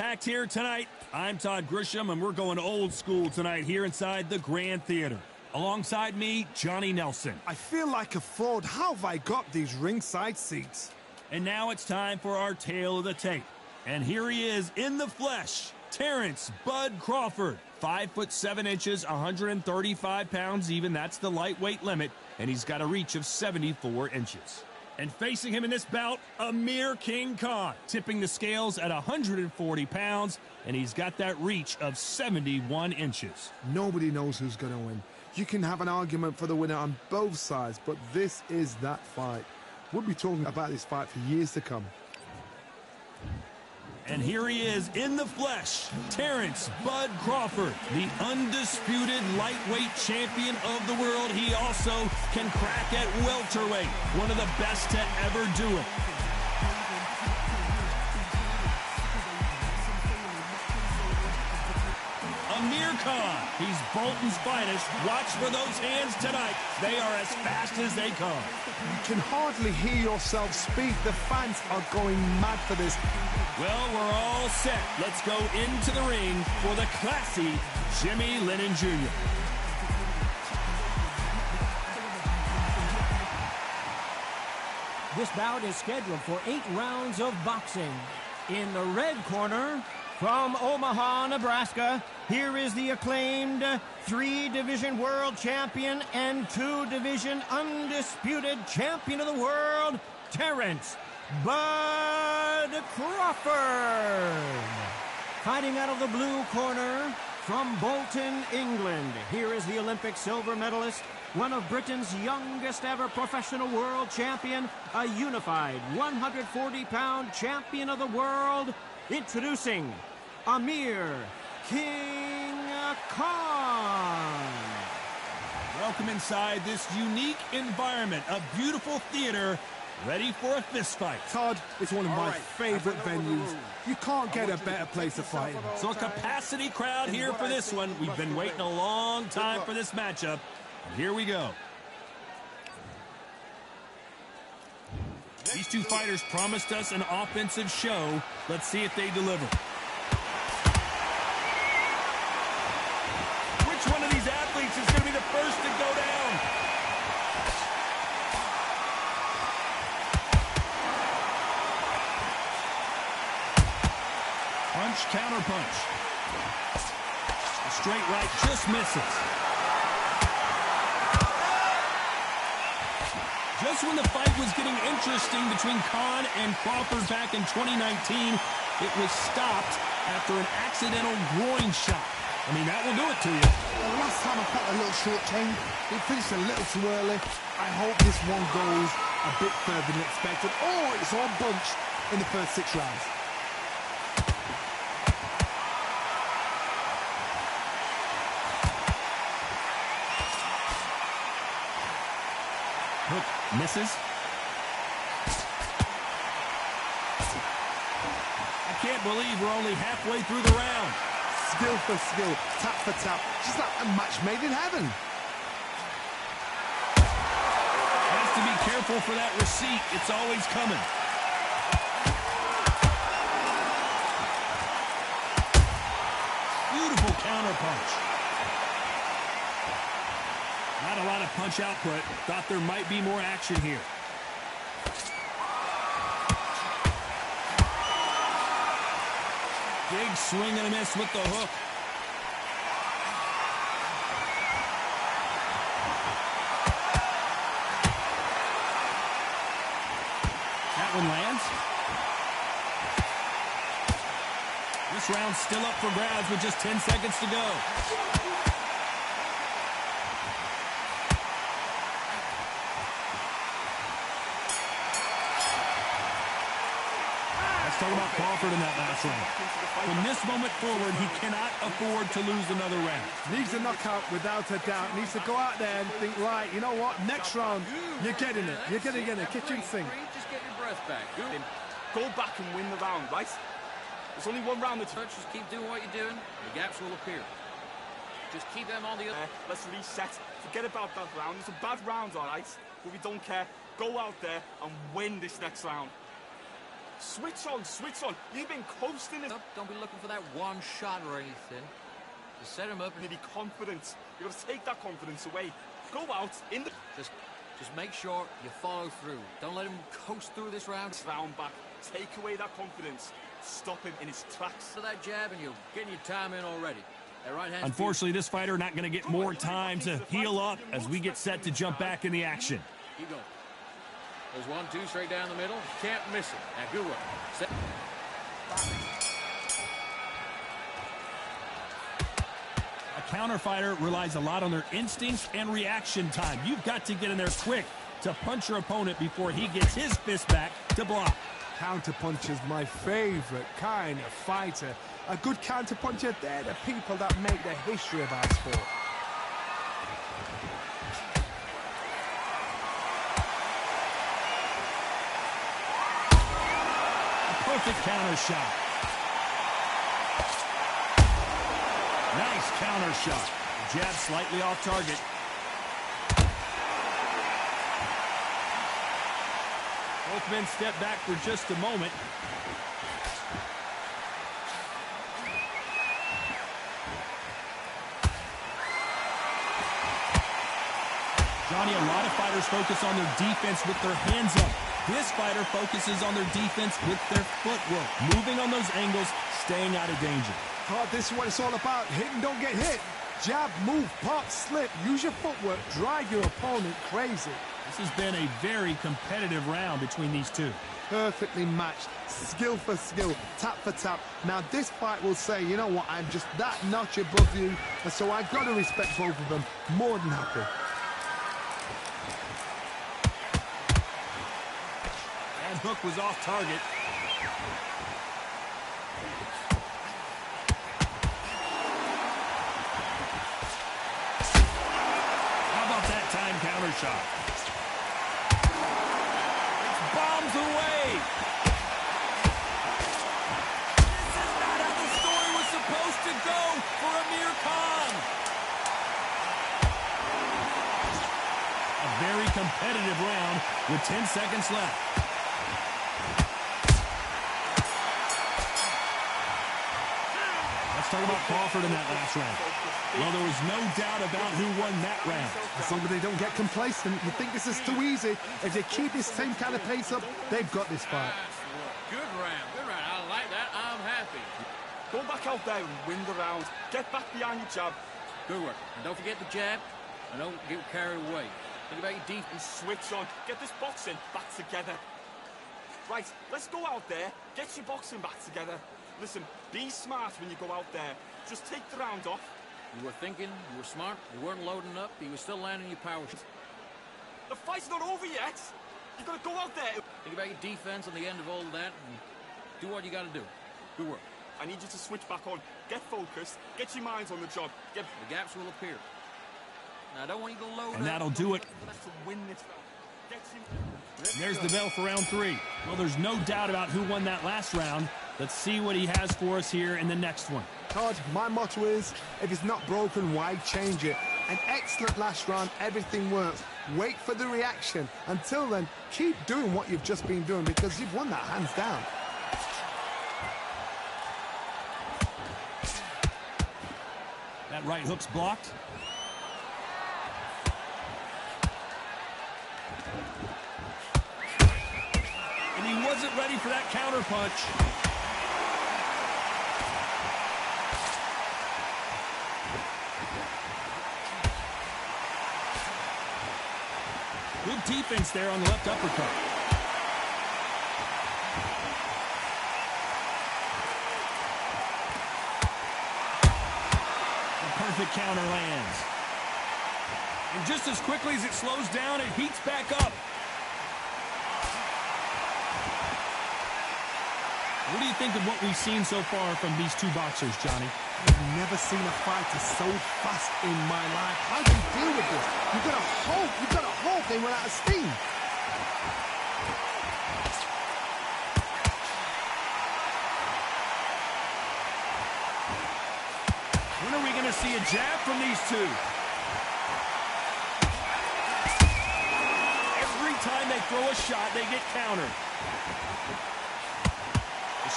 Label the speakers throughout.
Speaker 1: packed here tonight. I'm Todd Grisham, and we're going old school tonight here inside the Grand Theater. Alongside me, Johnny Nelson.
Speaker 2: I feel like a fraud. How have I got these ringside seats?
Speaker 1: And now it's time for our tale of the tape. And here he is in the flesh, Terrence Bud Crawford. 5'7", 135 pounds even. That's the lightweight limit. And he's got a reach of 74 inches. And facing him in this bout, Amir King Khan, tipping the scales at 140 pounds, and he's got that reach of 71 inches.
Speaker 2: Nobody knows who's going to win. You can have an argument for the winner on both sides, but this is that fight. We'll be talking about this fight for years to come.
Speaker 1: And here he is in the flesh, Terrence Bud Crawford, the undisputed lightweight champion of the world. He also can crack at welterweight, one of the best to ever do it. Amir Khan, he's Bolton's finest. Watch for those hands tonight. They are as fast as they come.
Speaker 2: You can hardly hear yourself speak. The fans are going mad for this.
Speaker 1: Well, we're all set. Let's go into the ring for the classy Jimmy Lennon Jr.
Speaker 3: This bout is scheduled for 8 rounds of boxing. In the red corner, from Omaha, Nebraska, here is the acclaimed 3-division world champion and 2-division undisputed champion of the world, Terrence Bud Crawford. Fighting out of the blue corner, from Bolton, England, here is the Olympic silver medalist, one of Britain's youngest ever professional world champion, a unified 140-pound champion of the world, introducing Amir King Khan.
Speaker 1: Welcome inside this unique environment, a beautiful theater, ready for a fist fight.
Speaker 2: Todd, it's one of my favorite venues. You can't get a better place to fight.
Speaker 1: So a capacity crowd here for this one. We've been waiting a long time for this matchup. And here we go. These two fighters promised us an offensive show. Let's see if they deliver. Which one of these athletes is going to be the first to go down? Punch, counter punch. A straight right just misses. Just when the fight was getting interesting between Khan and Crawford back in 2019, it was stopped after an accidental groin shot. I mean, that will do it to you.
Speaker 2: Well, last time I cut a little short chain, it finished a little too early. I hope this one goes a bit further than expected. Oh, it's all bunched in the first 6 rounds.
Speaker 1: Hook misses. I can't believe we're only halfway through the round.
Speaker 2: Skill for skill, tap for tap, just like a match made in heaven.
Speaker 1: Has to be careful for that receipt. It's always coming. Beautiful counter punch. Not a lot of punch output. Thought there might be more action here. Big swing and a miss with the hook. That one lands. This round's still up for grabs with just 10 seconds to go. Talk about Crawford in that last round. From this moment forward, he cannot afford to lose another round.
Speaker 2: Needs a knockout without a doubt. Needs to go out there and think, right, you know what, next round, you're getting it. You're getting it. Kitchen sink.
Speaker 4: Just get your breath back. Go back and win the round, right? There's only one round that's...
Speaker 5: Just keep doing what you're doing. The gaps will appear. Just keep them on the other...
Speaker 4: Let's reset. Forget about that round. It's a bad round, all right? But we don't care. Go out there and win this next round. Switch on, switch on. You've been coasting it.
Speaker 5: Don't be looking for that one shot or anything. Just set him up and
Speaker 4: be confident. You've got to take that confidence away. Go out in the...
Speaker 5: Just make sure you follow through. Don't let him coast through this round.
Speaker 4: Round back. Take away that confidence. Stop him in his tracks.
Speaker 5: To that jab and you're getting your time in already. That right hand.
Speaker 1: Unfortunately, this fighter not going to get more time to heal up as we get set to jump back in the action.
Speaker 5: Keep going. There's 1-2 straight down the middle. Can't miss it. Now, good one.
Speaker 1: A counter fighter relies a lot on their instincts and reaction time. You've got to get in there quick to punch your opponent before he gets his fist back to block.
Speaker 2: Counter puncher's my favorite kind of fighter. A good counter puncher, they're the people that make the history of our sport.
Speaker 1: Perfect counter shot. Nice counter shot. Jab slightly off target. Both men step back for just a moment. Johnny, a lot of fighters focus on their defense with their hands up. This fighter focuses on their defense with their footwork, moving on those angles, staying out of danger.
Speaker 2: Oh, this is what it's all about. Hit and don't get hit. Jab, move, pop, slip. Use your footwork. Drive your opponent crazy.
Speaker 1: This has been a very competitive round between these two.
Speaker 2: Perfectly matched. Skill for skill. Tap for tap. Now, this fight will say, you know what, I'm just that notch above you. And so I've got to respect both of them. More than happy.
Speaker 1: Hook was off target. How about that time counter shot? It's bombs away. This is not how the story was supposed to go for Amir Khan. A very competitive round with 10 seconds left. Talk about Crawford in that last round. Well, there was no doubt about who won that round.
Speaker 2: As long as they don't get complacent, you think this is too easy. If they keep this same kind of pace up, they've got this fight.
Speaker 5: Good round, good round. I like that. I'm happy.
Speaker 4: Go back out there and win the round. Get back behind your jab.
Speaker 5: Good work. And don't forget the jab, and don't get carried away. Think about your defense.
Speaker 4: Switch on. Get this boxing back together. Right, let's go out there. Get your boxing back together. Listen, be smart when you go out there. Just take the round off.
Speaker 5: You were thinking, you were smart, you weren't loading up, you were still landing your power shots.
Speaker 4: The fight's not over yet. You got to go out there.
Speaker 5: Think about your defense on the end of all of that and do what you got to do. Good work.
Speaker 4: I need you to switch back on. Get focused. Get your minds on the job.
Speaker 5: The gaps will appear. Now, I don't want you to load
Speaker 1: and
Speaker 5: up.
Speaker 1: that'll do it.
Speaker 4: To win this.
Speaker 1: There's the bell for round 3. Well, there's no doubt about who won that last round. Let's see what he has for us here in the next one.
Speaker 2: Todd, my motto is, if it's not broken, why change it? An excellent last round, everything works. Wait for the reaction. Until then, keep doing what you've just been doing because you've won that hands down.
Speaker 1: That right hook's blocked. And he wasn't ready for that counter punch. Good defense there on the left uppercut. The perfect counter lands. And just as quickly as it slows down, it heats back up. What do you think of what we've seen so far from these two boxers, Johnny?
Speaker 2: I've never seen a fighter so fast in my life. How do you deal with this? You've got to hope they run out of steam.
Speaker 1: When are we going to see a jab from these two? Every time they throw a shot, they get countered.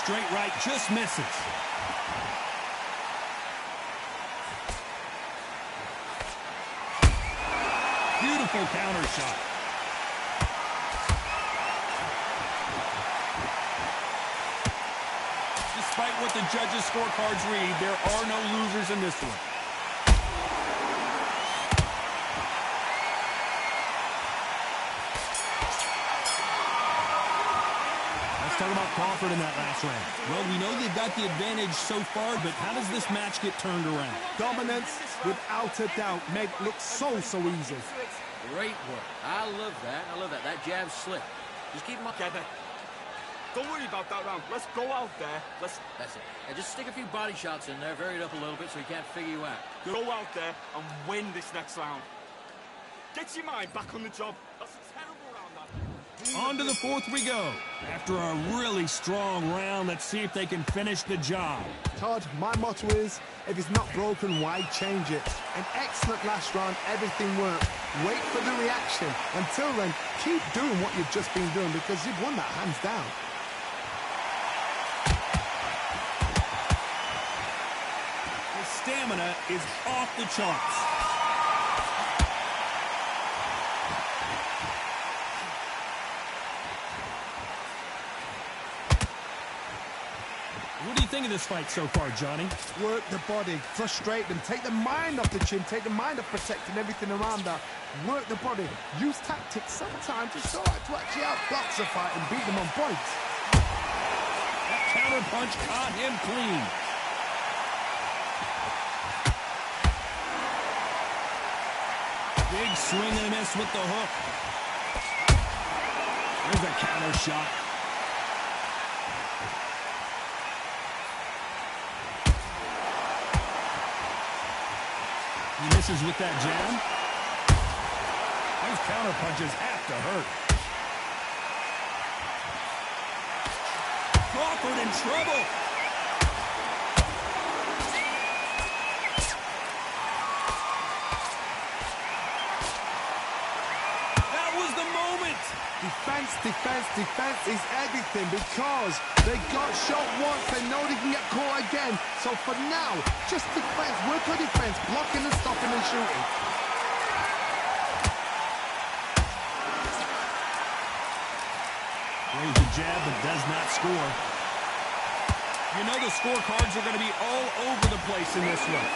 Speaker 1: Straight right, just misses. Beautiful counter shot. Despite what the judges' scorecards read, there are no losers in this one. Let's talk about Crawford in that last round. Well, we know they've got the advantage so far, but how does this match get turned around?
Speaker 2: Dominance, without a doubt, make it look so easy.
Speaker 5: Great work. I love that. I love that. That jab's slick. Just keep them
Speaker 4: Together. Don't worry about that round. Let's go out there.
Speaker 5: That's it. And just stick a few body shots in there, vary it up a little bit so he can't figure you out.
Speaker 4: Go out there and win this next round. Get your mind back on the job. That's a terrible round, that.
Speaker 1: On to the fourth we go. After a really strong round, let's see if they can finish the job.
Speaker 2: Todd, my motto is, if it's not broken, why change it? An excellent last round, everything worked. Wait for the reaction. Until then, keep doing what you've just been doing because you've won that hands down.
Speaker 1: His stamina is off the charts. What do you think of this fight so far, Johnny?
Speaker 2: Work the body, frustrate them, take the mind off the chin, take the mind off protecting everything around that. Work the body, use tactics sometimes to show out to actually outbox a fight and beat them on points.
Speaker 1: That counter punch caught him clean. Big swing and a miss with the hook. There's a counter shot. He misses with that jab. Those counter punches have to hurt. Crawford in trouble. That was the moment.
Speaker 2: Defense, defense, defense is everything because they got shot once. They know they can get caught again. So for now, just defense, work on defense, blocking and stopping and shooting.
Speaker 1: Throws the jab but does not score. You know the scorecards are going to be all over the place in this one.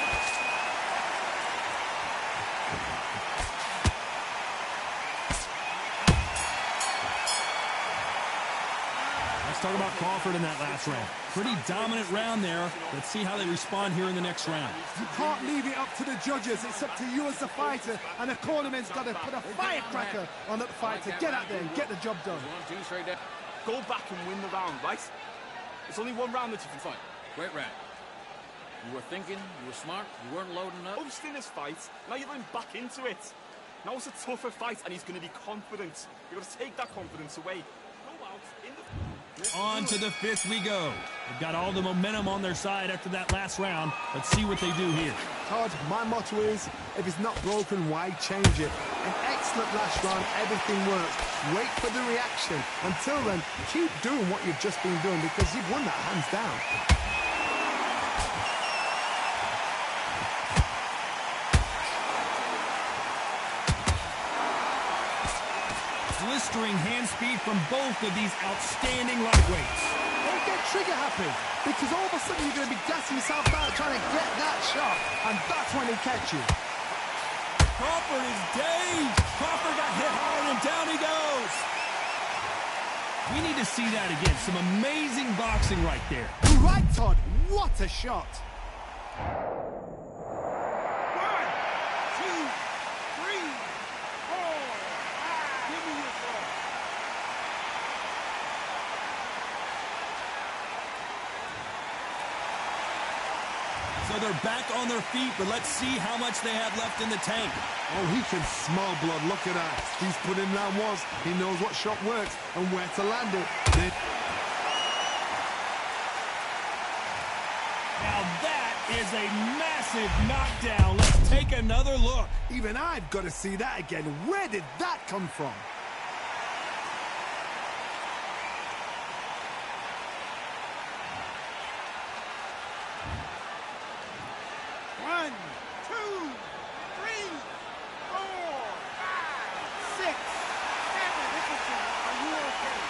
Speaker 1: Let's talk about Crawford in that last round. Pretty dominant round there. Let's see how they respond here in the next round.
Speaker 2: You can't leave it up to the judges. It's up to you as the fighter, and the cornerman's got to put a firecracker on that fight to get out there and get the job done.
Speaker 5: 1, 2, straight down.
Speaker 4: Go back and win the round, right? It's only one round that you can fight.
Speaker 5: Great round. You were thinking, you were smart, you weren't loading up.
Speaker 4: Most in this fight, now you're going back into it. Now it's a tougher fight, and he's going to be confident. You've got to take that confidence away. Go out in the...
Speaker 1: On to the fifth we go. They've got all the momentum on their side after that last round. Let's see what they do here.
Speaker 2: Todd, my motto is, if it's not broken, why change it? An excellent last round, everything works. Wait for the reaction. Until then, keep doing what you've just been doing because you've won that hands down.
Speaker 1: Blistering hand speed from both of these outstanding lightweights.
Speaker 2: Don't get trigger happy because all of a sudden you're going to be gassing yourself out trying to get that shot, and that's when he catch you.
Speaker 1: Crawford is dazed. Crawford got hit hard and down he goes. We need to see that again. Some amazing boxing right there.
Speaker 2: You're right, Todd. What a shot.
Speaker 3: 1, 2, 3, 4, 5. Give me your ball.
Speaker 1: So they're back on their feet, but let's see how much they have left in the tank.
Speaker 2: Oh, he can smell blood. Look at that. He's put in round once. He knows what shot works and where to land it.
Speaker 1: Now that is a massive knockdown. Let's take another look.
Speaker 2: Even I've got to see that again. Where did that come from?
Speaker 3: 1, 2, 3, 4, 5, 6, 7. Nicholson, are you okay?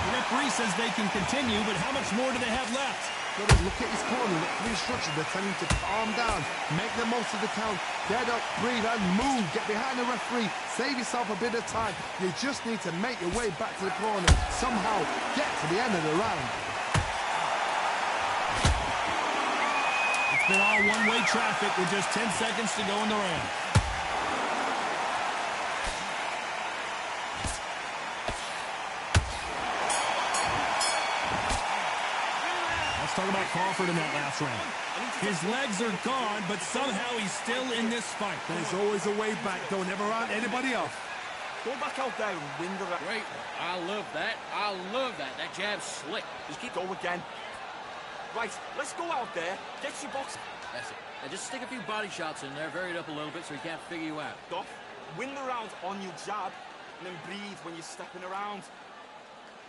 Speaker 1: The referee says they can continue, but how much more do they have left?
Speaker 2: Got to look at his corner, look for instructions. They're telling him to calm down, make the most of the count, get up, breathe, and move. Get behind the referee, save yourself a bit of time. You just need to make your way back to the corner. Somehow get to the end of the round.
Speaker 1: It's been all one-way traffic with just 10 seconds to go in the round. Let's talk about Crawford in that last round. His legs are gone, but somehow he's still in this fight.
Speaker 2: There's always a way back. Don't ever round anybody off.
Speaker 4: Go back out there and win the round.
Speaker 5: Great. I love that. I love that. That jab's slick.
Speaker 4: Just keep going again. Right, let's go out there, get your box
Speaker 5: That's it. Now just stick a few body shots in there, vary it up a little bit so he can't figure you out.
Speaker 4: off, win the round on your jab, and then breathe when you're stepping around.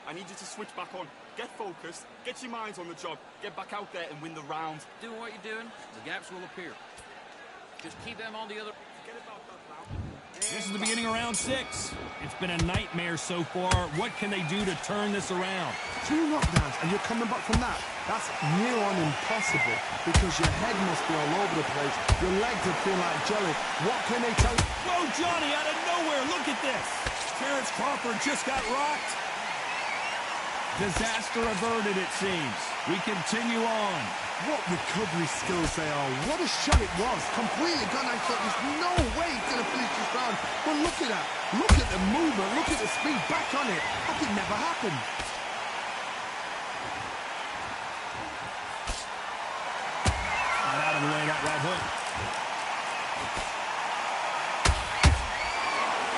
Speaker 4: I need you to switch back on. Get focused, get your minds on the job, get back out there and win the round.
Speaker 5: Doing what you're doing, the gaps will appear. Just keep them on the other...
Speaker 4: Forget about that round.
Speaker 1: This is the beginning of round 6. It's been a nightmare so far. What can they do to turn this around?
Speaker 2: 2 knockdowns and you're coming back from that. That's near on impossible because your head must be all over the place. Your legs would feel like jelly. What can they tell you?
Speaker 1: Whoa, Johnny, out of nowhere. Look at this. Terrence Crawford just got rocked. Disaster averted, it seems. We continue on.
Speaker 2: What recovery skills they are. What a shot it was. Completely gone. I thought there's no way he's going to finish this round. But look at that. Look at the movement. Look at the speed. Back on it. That could never happen.
Speaker 1: Not out of the way, that right hook.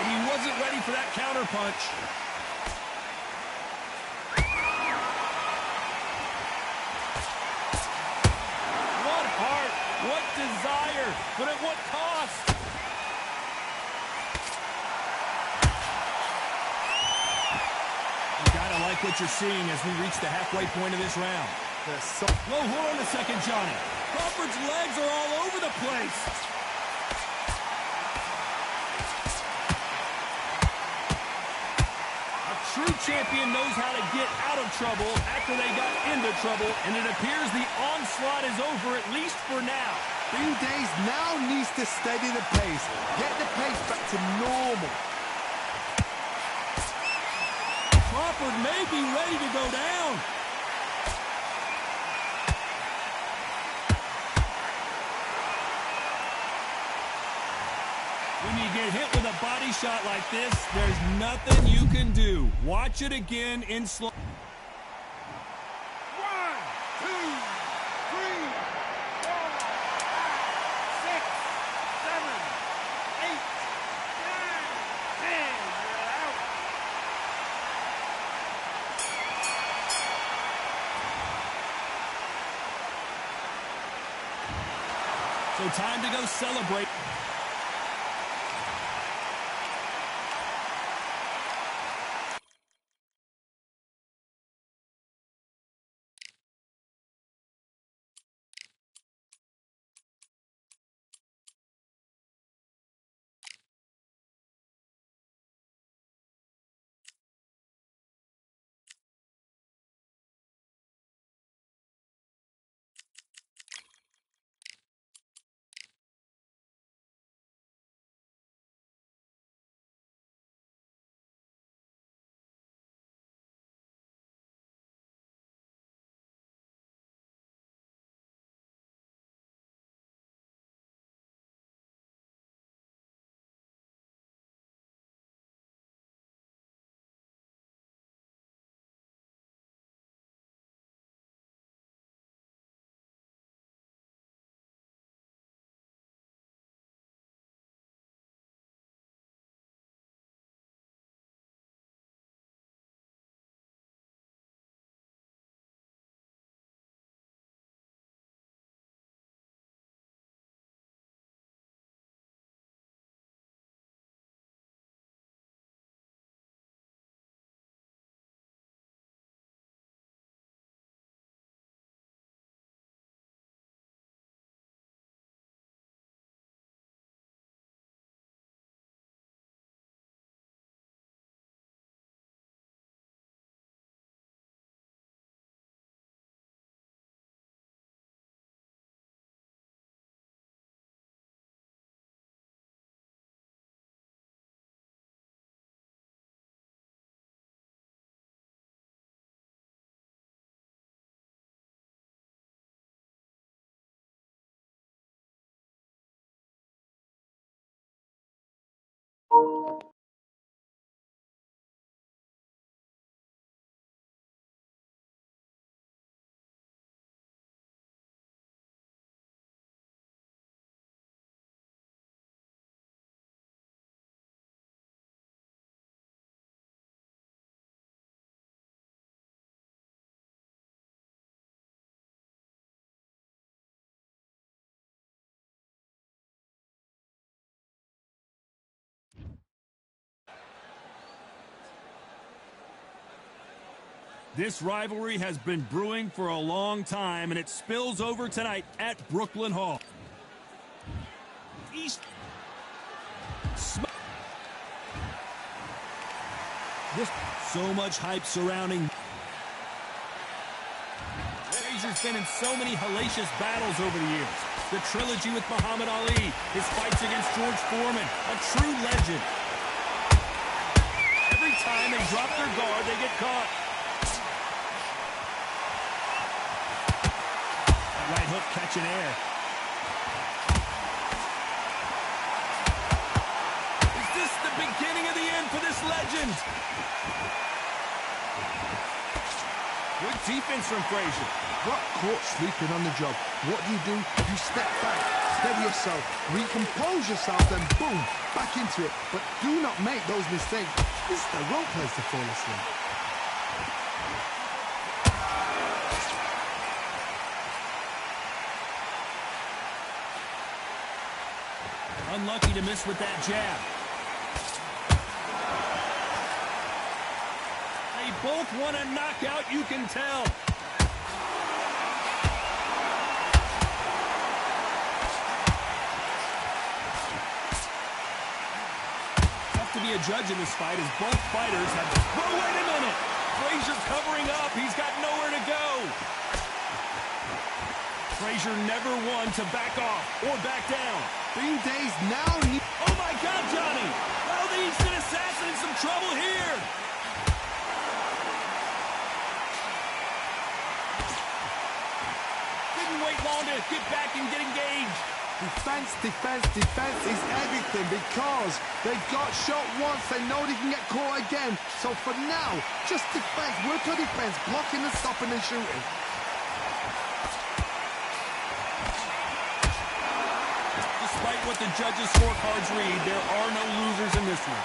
Speaker 1: And he wasn't ready for that counter punch. What heart, what desire, but at what cost? You gotta like what you're seeing as we reach the halfway point of this round. Whoa, hold on a second, Johnny. Crawford's legs are all over the place. A true champion knows how to get out of trouble after they got into trouble, and it appears the onslaught is over, at least for now.
Speaker 2: Green Days now needs to steady the pace. Get the pace back to normal.
Speaker 1: Crawford may be ready to go down. When you get hit with a body shot like this, there's nothing you can do. Watch it again in slow.
Speaker 3: 1, 2, 3, 4, 5, 6, 7, 8, 9, 10. You're out.
Speaker 1: So time to go celebrate. This rivalry has been brewing for a long time, and it spills over tonight at Brooklyn Hall. So much hype surrounding. Frazier's been in so many hellacious battles over the years. The trilogy with Muhammad Ali, his fights against George Foreman, a true legend. Every time they drop their guard, they get caught. That right hook catching air. Is this the beginning of the end for this legend? Good defense from Frazier.
Speaker 2: Got caught sleeping on the job. What do? You step back, steady yourself, recompose yourself, then boom, back into it. But do not make those mistakes. This is the wrong place to fall asleep.
Speaker 1: Unlucky to miss with that jab. They both want a knockout, you can tell. Tough to be a judge in this fight as both fighters have... Whoa, wait a minute! Frazier covering up. He's got nowhere to go. Frazier never one to back off or back down.
Speaker 2: Green Day's now...
Speaker 1: Oh, my God, Johnny! Oh, the instant assassin in some trouble here. Didn't wait long to get back and get engaged.
Speaker 2: Defense, defense, defense is everything because they got shot once. They know they can get caught again. So for now, just defense. Work on defense, blocking and stopping and shooting.
Speaker 1: Despite what the judges' scorecards read, there are no losers in this one.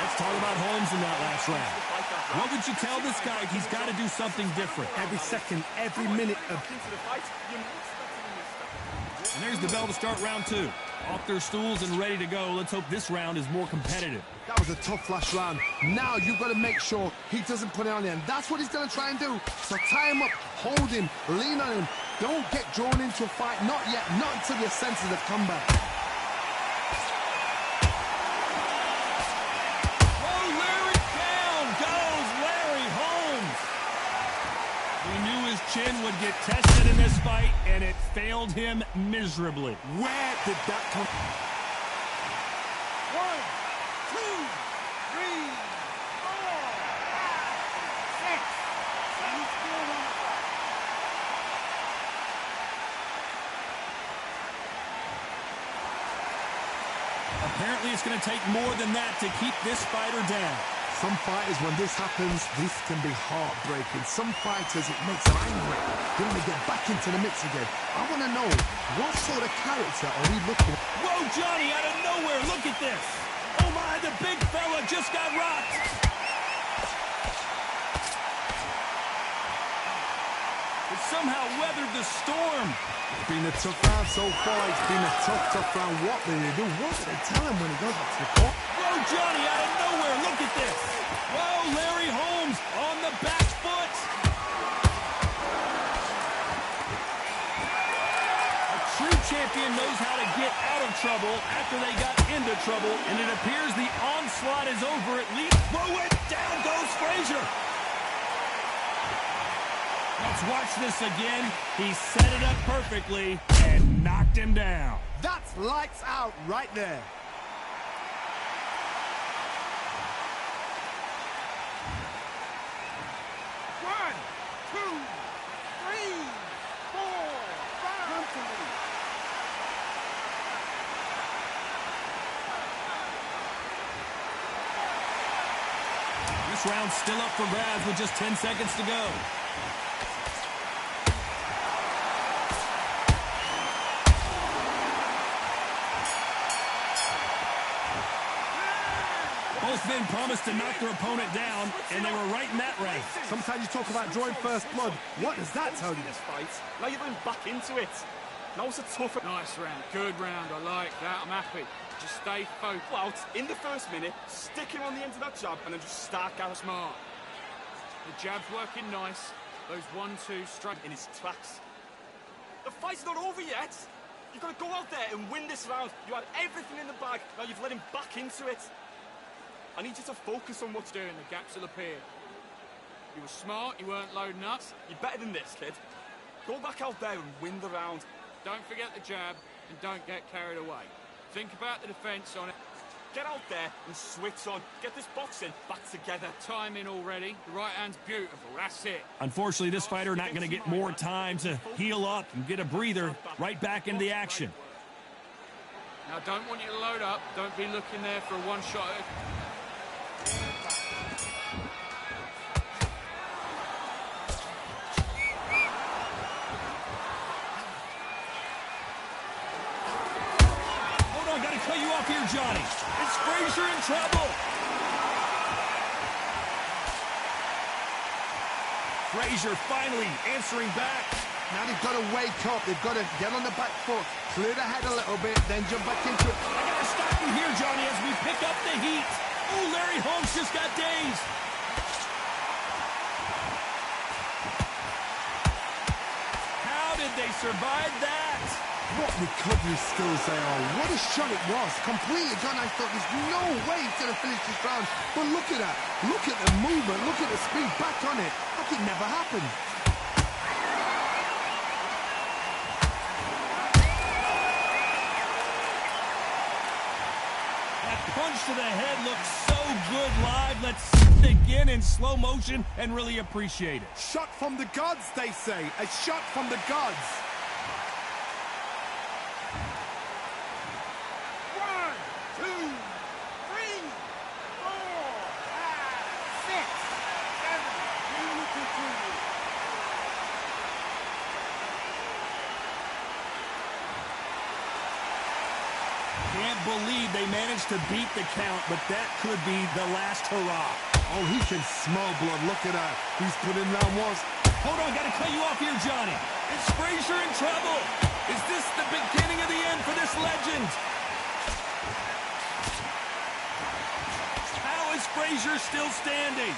Speaker 1: Let's talk about Holmes in that last round. What would you tell this guy? He's got to do something different.
Speaker 2: Every second, every minute of...
Speaker 1: And there's the bell to start round two. Off their stools and ready to go. Let's hope this round is more competitive.
Speaker 2: That was a tough last round. Now you've got to make sure he doesn't put it on him. That's what he's going to try and do. So tie him up, hold him, lean on him. Don't get drawn into a fight. Not yet. Not until your senses have come back.
Speaker 1: Oh, Larry down goes Larry Holmes. We knew his chin would get tested in this fight, and it failed him miserably.
Speaker 2: Where did that come from?
Speaker 3: 1, 2, 3, 4, 5, 6.
Speaker 1: Apparently, it's going to take more than that to keep this fighter down.
Speaker 2: Some fighters, when this happens, this can be heartbreaking. Some fighters, it makes them angry. They want to get back into the mix again. I want to know, what sort of character are we looking at?
Speaker 1: Whoa, Johnny, out of nowhere, look at this. Oh, my, the big fella just got rocked. It somehow weathered the storm.
Speaker 2: It's been a tough round so far. It's been a tough round. What did they do? What did they tell him when he goes up to the court?
Speaker 1: Whoa, Johnny, out of nowhere, look at this. Whoa, Larry Holmes on the back foot. A true champion knows how to get out of trouble after they got into trouble, and it appears the onslaught is over at least. Whoa, it down goes Frazier. Let's watch this again. He set it up perfectly and knocked him down.
Speaker 2: That's lights out right there.
Speaker 1: This round's still up for grabs with just 10 seconds to go. Both men promised to knock their opponent down, and they were right in that race.
Speaker 2: Sometimes you talk about drawing first blood. What does that tell you?
Speaker 4: This fight, now you're going back into it. Now it's a tough...
Speaker 5: Nice round. Good round. I like that. I'm happy. Just stay focused.
Speaker 4: Out in the first minute, stick him on the end of that jab, and then just start going
Speaker 5: smart. The jab's working nice. Those 1-2 strike
Speaker 4: in his tracks. The fight's not over yet. You've got to go out there and win this round. You had everything in the bag. Now you've let him back into it. I need you to focus on what's
Speaker 5: doing. The gaps will appear. You were smart. You weren't loading up.
Speaker 4: You're better than this, kid. Go back out there and win the round.
Speaker 5: Don't forget the jab and don't get carried away. Think about the defense on it.
Speaker 4: Get out there and switch on. Get this boxing back together.
Speaker 5: Timing already. The right hand's beautiful. That's it.
Speaker 1: Unfortunately, this fighter not going to get more time to heal up and get a breather. Right back into the action.
Speaker 5: Now, don't want you to load up. Don't be looking there for a one-shot.
Speaker 1: Cut you off here, Johnny. It's Frazier in trouble. Frazier finally answering back.
Speaker 2: Now they've got to wake up. They've got to get on the back foot, clear the head a little bit, then jump back into it.
Speaker 1: I got to stop you here, Johnny, as we pick up the heat. Oh, Larry Holmes just got dazed. How did they survive that?
Speaker 2: What recovery skills they are. What a shot it was. Completely gone. I thought there's no way he's going to finish this round. But look at that. Look at the movement. Look at the speed. Back on it. Like it never happened.
Speaker 1: That punch to the head looks so good live. Let's see it again in slow motion and really appreciate it.
Speaker 2: Shot from the gods, they say. A shot from the gods.
Speaker 1: Can't believe they managed to beat the count, but that could be the last hurrah.
Speaker 2: Oh, he can smell blood. Look at that. He's put in round one.
Speaker 1: Hold on, got to cut you off here, Johnny. Is Frazier in trouble? Is this the beginning of the end for this legend? How is Frazier still standing?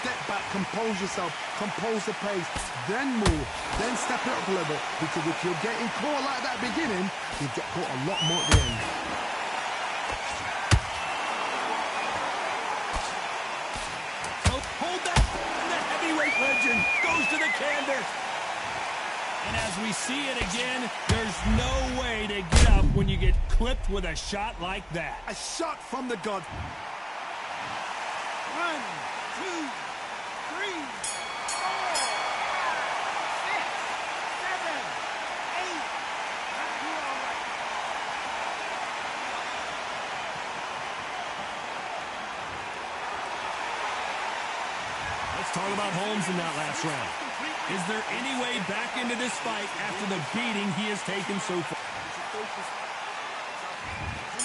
Speaker 2: Step back, compose yourself, compose the pace, then move, then step it up a little bit. Because if you're getting caught like that beginning, you get caught a lot more at the end.
Speaker 1: Hold that. The heavyweight legend goes to the canvas. And as we see it again, there's no way to get up when you get clipped with a shot like that.
Speaker 2: A shot from the god.
Speaker 3: 1, 2, 3, 4, 5, 6, 7, 8.
Speaker 1: Let's talk about Holmes in that last round. Is there any way back into this fight after the beating he has taken so far?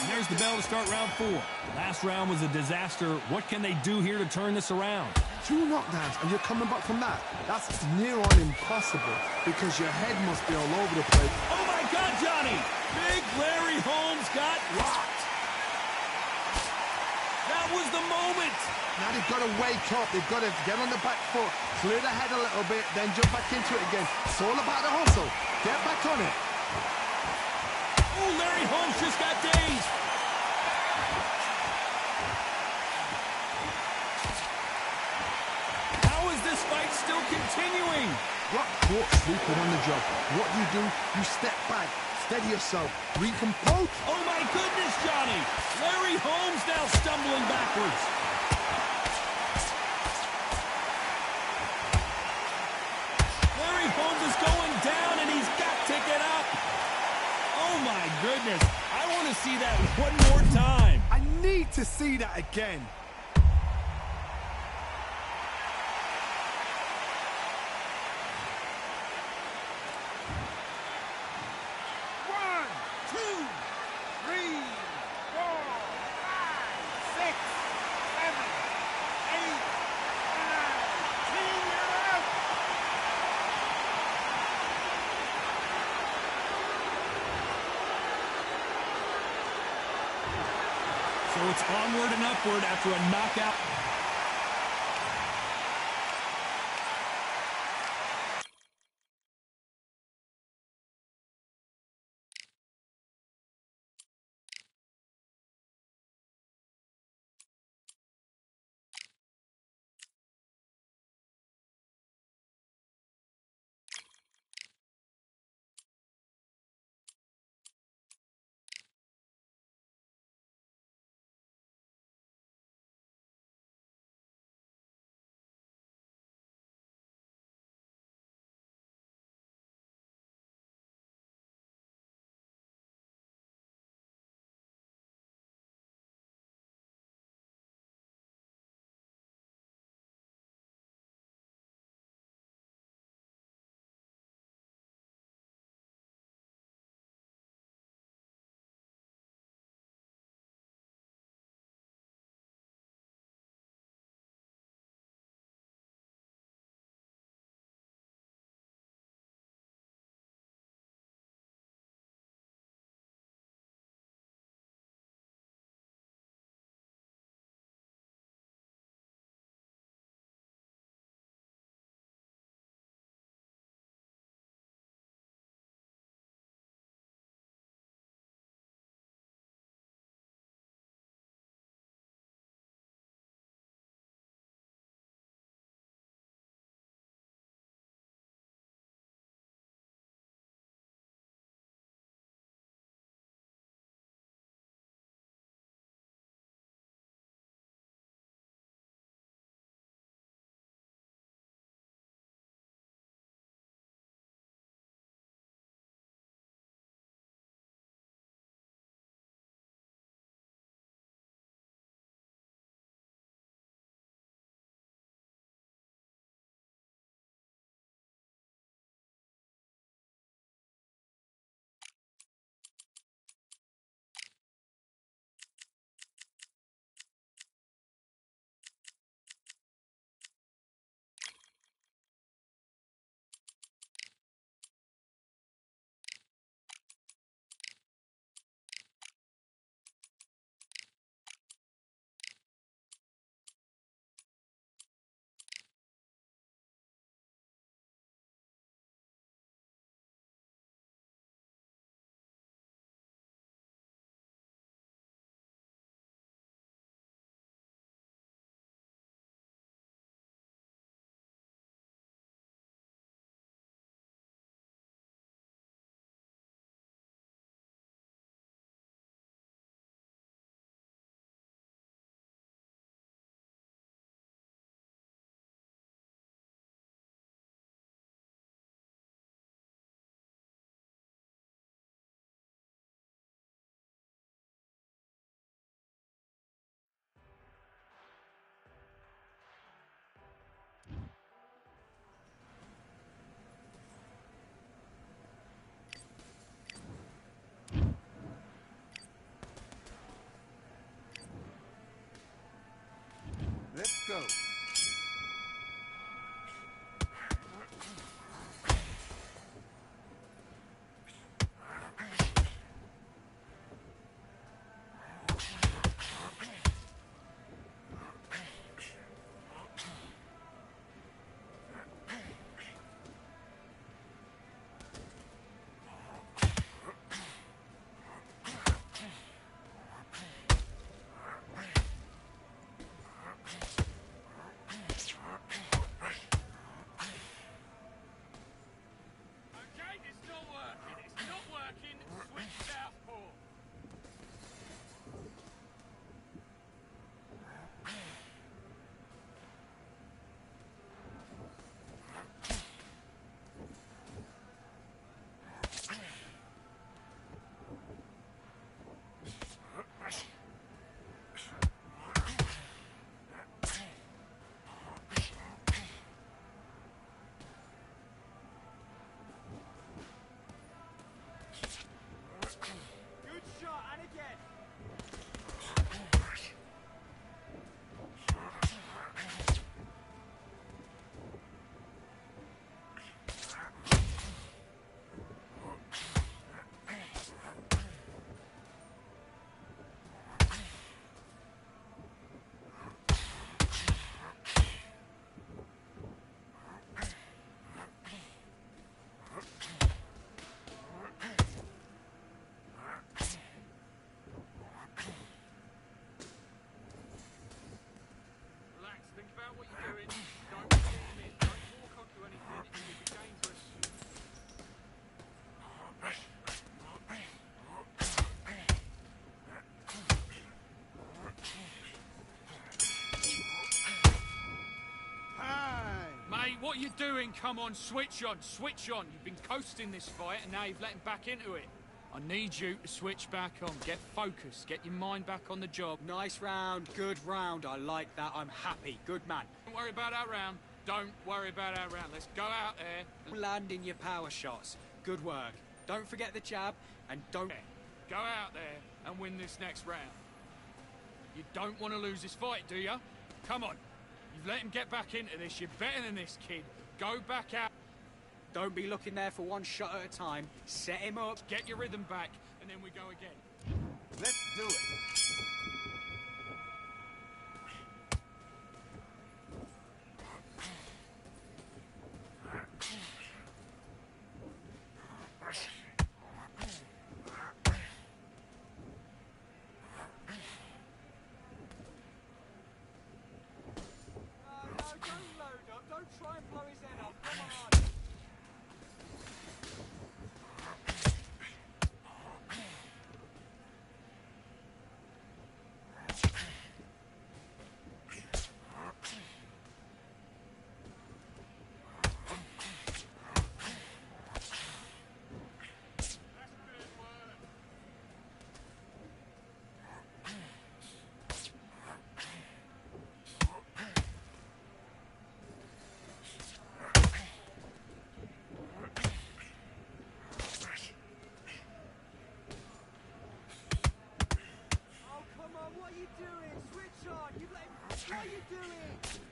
Speaker 1: And there's the bell to start round 4. Last round was a disaster. What can they do here to turn this around?
Speaker 2: 2 knockdowns and you're coming back from that. That's near on impossible because your head must be all over the place.
Speaker 1: Oh my God, Johnny! Big Larry Holmes got rocked. That was the moment.
Speaker 2: Now they've got to wake up. They've got to get on the back foot, clear the head a little bit, then jump back into it again. It's all about the hustle. Get back on it.
Speaker 1: Oh, Larry Holmes just got dazed. How is this fight still continuing?
Speaker 2: Got caught sleeping on the job. What do? You step back, steady yourself, recompose.
Speaker 1: Oh my goodness, Johnny! Larry Holmes now stumbling backwards. Larry Holmes is going down and he's got to get up. Oh my goodness. I want to see that one more time.
Speaker 2: I need to see that again.
Speaker 1: So it's onward and upward after a knockout.
Speaker 5: What are you doing? Come on, switch on, switch on. You've been coasting this fight and now you've let him back into it. I need you to switch back on. Get focused. Get your mind back on the job.
Speaker 6: Nice round, good round. I like that. I'm happy. Good man.
Speaker 5: Don't worry about our round. Don't worry about our round. Let's go out there.
Speaker 6: Landing your power shots. Good work. Don't forget the jab and don't...
Speaker 5: Go out there and win this next round. You don't want to lose this fight, do you? Come on. You've let him get back into this. You're better than this, kid. Go back out.
Speaker 6: Don't be looking there for one shot at a time. Set him up.
Speaker 5: Get your rhythm back, and then we go again.
Speaker 2: Let's do it.
Speaker 6: What are you doing? Switch on! What are you doing?